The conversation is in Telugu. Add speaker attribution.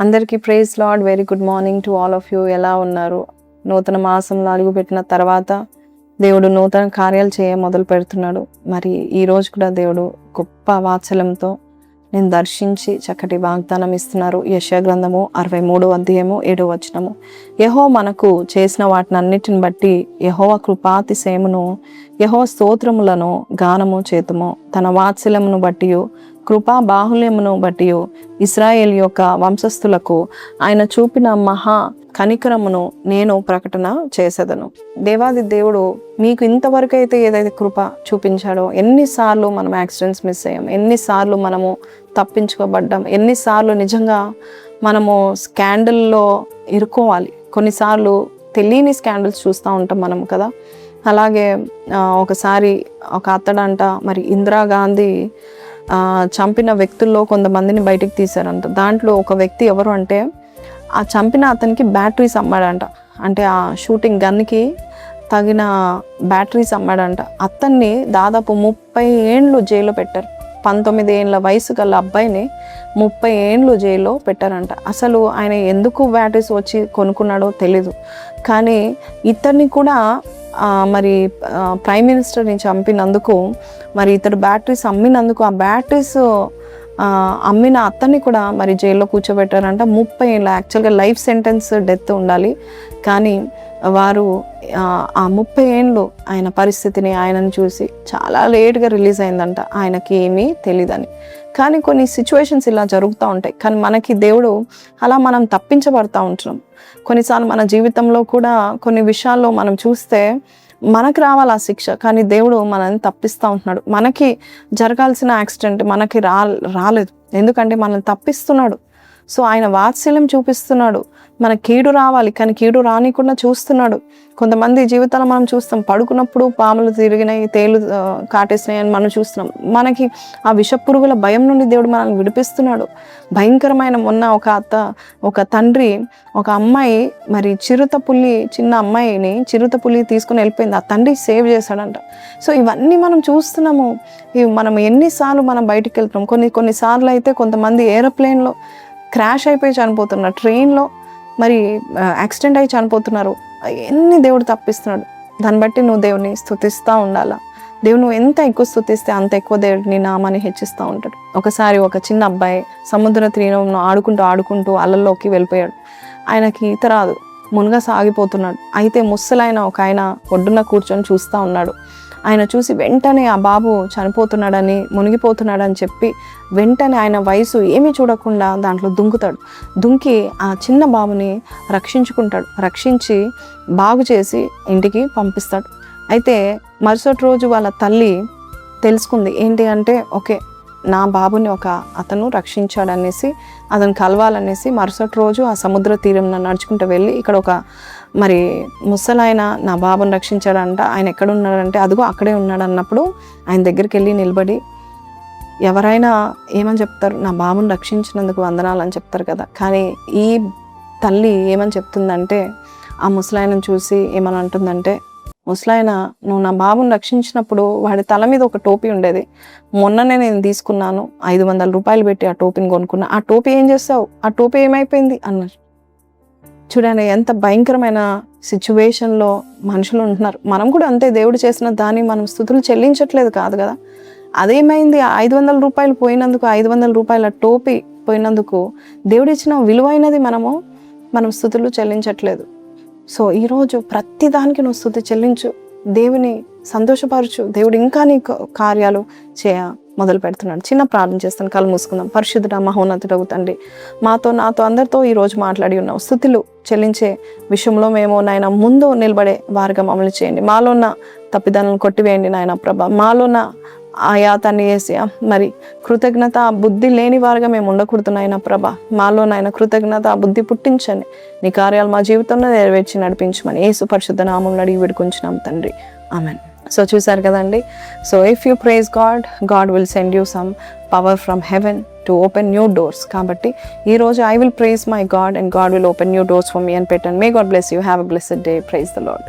Speaker 1: అందరికీ praise Lord. Very good morning to all of you. ఎలా ఉన్నారు? నూతన మాసంలో అడుగుపెట్టిన తర్వాత దేవుడు నూతన కార్యాలు మొదలు పెడుతున్నాడు. మరి ఈరోజు కూడా దేవుడు గొప్ప వాత్సల్యంతో నేను దర్శించి చక్కటి వాగ్దానం ఇస్తున్నారు. యెషయా గ్రంథము 63వ అధ్యాయము 7వ వచనము. యెహోవా మనకు చేసిన వాటిని అన్నిటిని బట్టి యెహోవా కృపాతిశయమును యెహోవా స్తోత్రములను గానము చేతుము. తన వాత్సల్యమును బట్టి కృపా బాహుల్యమును బట్టి ఇశ్రాయేల్ యొక్క వంశస్థులకు ఆయన చూపిన మహా కనికరమును నేను ప్రకటన చేసేదను. దేవాది దేవుడు మీకు ఇంతవరకు అయితే ఏదైతే కృప చూపించాడో, ఎన్నిసార్లు మనం యాక్సిడెంట్స్ మిస్ అయ్యాం, ఎన్నిసార్లు మనము తప్పించుకోబడ్డాం, ఎన్నిసార్లు నిజంగా మనము స్కాండల్లో ఇరుక్కోవాలి. కొన్నిసార్లు తెలియని స్కాండల్స్ చూస్తూ ఉంటాం మనం కదా. అలాగే ఒకసారి ఒక అతడంట మరి ఇందిరాగాంధీ చంపిన వ్యక్తుల్లో కొంతమందిని బయటికి తీశారంట. దాంట్లో ఒక వ్యక్తి ఎవరు అంటే, ఆ చంపిన అతనికి బ్యాటరీస్ అమ్మాడంట. అంటే ఆ షూటింగ్ గన్కి తగిన బ్యాటరీస్ అమ్మాడంట. అతన్ని దాదాపు 30 ఏండ్లు జైల్లో పెట్టారు. 19 ఏళ్ళ వయసు గల అబ్బాయిని 30 ఏండ్లు జైల్లో పెట్టారంట. అసలు ఆయన ఎందుకు బ్యాటరీస్ వచ్చి కొనుక్కున్నాడో తెలీదు. కానీ ఇతన్ని కూడా మరి ప్రైమ్ మినిస్టర్ని చంపినందుకు, మరి ఇతడు బ్యాటరీస్ అమ్మినందుకు, ఆ బ్యాటరీస్ అమ్మిన అతన్ని కూడా మరి జైల్లో కూర్చోబెట్టారంట. 30 ఏళ్ళ యాక్చువల్గా లైఫ్ సెంటెన్స్, డెత్ ఉండాలి. కానీ వారు ఆ 30 ఏండ్లు ఆయన పరిస్థితిని ఆయనను చూసి చాలా లేట్గా రిలీజ్ అయిందంట. ఆయనకి ఏమీ తెలియదని. కానీ కొన్ని సిచ్యువేషన్స్ ఇలా జరుగుతూ ఉంటాయి. కానీ మనకి దేవుడు అలా మనం తప్పించబడతా ఉంటున్నాం. కొన్నిసార్లు మన జీవితంలో కూడా కొన్ని విషయాల్లో మనం చూస్తే మనకు రావాలి ఆ శిక్ష, కానీ దేవుడు మనల్ని తప్పిస్తూ ఉంటున్నాడు. మనకి జరగాల్సిన యాక్సిడెంట్ మనకి రాలేదు, ఎందుకంటే మనల్ని తప్పిస్తున్నాడు. సో ఆయన వాత్సల్యం చూపిస్తున్నాడు. మన కీడు రావాలి, కానీ కీడు రానికుండా చూస్తున్నాడు. కొంతమంది జీవితాలు మనం చూస్తాం, పడుకున్నప్పుడు పాములు తిరిగినాయి, తేలు కాటేసినాయి అని మనం చూస్తున్నాం. మనకి ఆ విషపురుగుల భయం నుండి దేవుడు మనల్ని విడిపిస్తున్నాడు. భయంకరమైన మొన్న ఒక తండ్రి ఒక అమ్మాయి మరి చిన్న అమ్మాయిని చిరుత పులి తీసుకుని వెళ్ళిపోయింది. ఆ తండ్రి సేవ్ చేశాడంట. సో ఇవన్నీ మనం చూస్తున్నాము. ఇవి మనం ఎన్నిసార్లు మనం బయటికి వెళ్తున్నాం. కొన్నిసార్లు అయితే కొంతమంది ఏరోప్లేన్లో క్రాష్ అయిపోయి చనిపోతున్నారు, ట్రైన్లో మరి యాక్సిడెంట్ అయి చనిపోతున్నారు. ఎన్ని దేవుడు తప్పిస్తున్నాడు. దాన్ని బట్టి నువ్వు దేవుని స్తుతిస్తూ ఉండాలా. దేవుడు నువ్వు ఎంత ఎక్కువ స్తుతిస్తే అంత ఎక్కువ దేవుడు నీ నామాన్ని హెచ్చిస్తూ ఉంటాడు. ఒకసారి ఒక చిన్న అబ్బాయి సముద్ర తీరంలో ఆడుకుంటూ అలల్లోకి వెళ్ళిపోయాడు. ఆయనకి ఈత రాదు, మునగ సాగిపోతున్నాడు. అయితే ముసలైన ఒక ఆయన ఒడ్డున కూర్చొని చూస్తూ ఉన్నాడు. ఆయన చూసి వెంటనే ఆ బాబు చనిపోతున్నాడని, మునిగిపోతున్నాడని చెప్పి వెంటనే ఆయన వయసు ఏమీ చూడకుండా దాంట్లో దుంకి ఆ చిన్న బాబుని రక్షించి బాగు చేసి ఇంటికి పంపిస్తాడు. అయితే మరుసటి రోజు వాళ్ళ తల్లి తెలుసుకుంది. ఏంటి అంటే, ఓకే నా బాబుని ఒక అతను రక్షించాడనేసి, అతను కలవాలనేసి మరుసటి రోజు ఆ సముద్ర తీరం నడుచుకుంటూ వెళ్ళి, ఇక్కడ ఒక మరి ముసలాయన నా బాబుని రక్షించాడంట, ఆయన ఎక్కడ ఉన్నాడంటే అదిగో అక్కడే ఉన్నాడు అన్నప్పుడు ఆయన దగ్గరికి వెళ్ళి నిలబడి, ఎవరైనా ఏమని చెప్తారు, నా బాబుని రక్షించినందుకు వందనాలు అని చెప్తారు కదా. కానీ ఈ తల్లి ఏమని చెప్తుందంటే, ఆ ముసలాయనను చూసి ఏమని అంటుందంటే, ముసలాయన నువ్వు నా బాబుని రక్షించినప్పుడు వాడి తల మీద ఒక టోపీ ఉండేది, మొన్ననే నేను తీసుకున్నాను, 500 రూపాయలు పెట్టి ఆ టోపీని కొనుక్కున్నా, ఆ టోపీ ఏం చేస్తావు, ఆ టోపీ ఏమైపోయింది అన్నారు. చూడండి ఎంత భయంకరమైన సిచ్యువేషన్లో మనుషులు ఉంటున్నారు. మనం కూడా అంతే, దేవుడు చేసిన దాన్ని మనం స్తుతులు చెల్లించట్లేదు కాదు కదా. అదేమైంది, 500 రూపాయలు పోయినందుకు, 500 రూపాయల టోపీ పోయినందుకు దేవుడు ఇచ్చిన విలువైనది మనం స్తుతులు చెల్లించట్లేదు. సో ఈరోజు ప్రతి దానికి నువ్వు స్తుతి చెల్లించు, దేవుని సంతోషపరచు. దేవుడు ఇంకా నీ కార్యాలు మొదలు పెడుతున్నాడు. చిన్న ప్రార్థన చేస్తాను, కళ్ళు మూసుకుందాం. పరిశుద్ధుడా మహోన్నతుడవు తండ్రి, నాతో అందరితో ఈరోజు మాట్లాడి ఉన్నావు. స్తుతులు చెల్లించే విషయంలో మేము నాయన ముందు నిలబడే వారిగా మమ్మల్ని చేయండి. మాలో ఉన్న తప్పిదాలను కొట్టివేయండి నాయన ప్రభా. మాలో ఉన్న ఆయాతాన్ని వేసి మరి కృతజ్ఞత బుద్ధి లేని వారుగా మేము ఉండకూడదు నాయన ప్రభా. మాలో నాయన కృతజ్ఞత బుద్ధి పుట్టించండి. నీ కార్యాలు మా జీవితంలో నెరవేర్చి నడిపించమని యేసు పరిశుద్ధ నామములో అడిగి వేడుకొంచున్నాం తండ్రి, ఆమెన్. సో చూసారు కదండి. So if you praise God will send you some power from heaven to open new doors. కాబట్టి ఈరోజు I will praise my God and God will open new doors for me అని పెట్టండి. May God bless you. Have a blessed day. Praise the lord.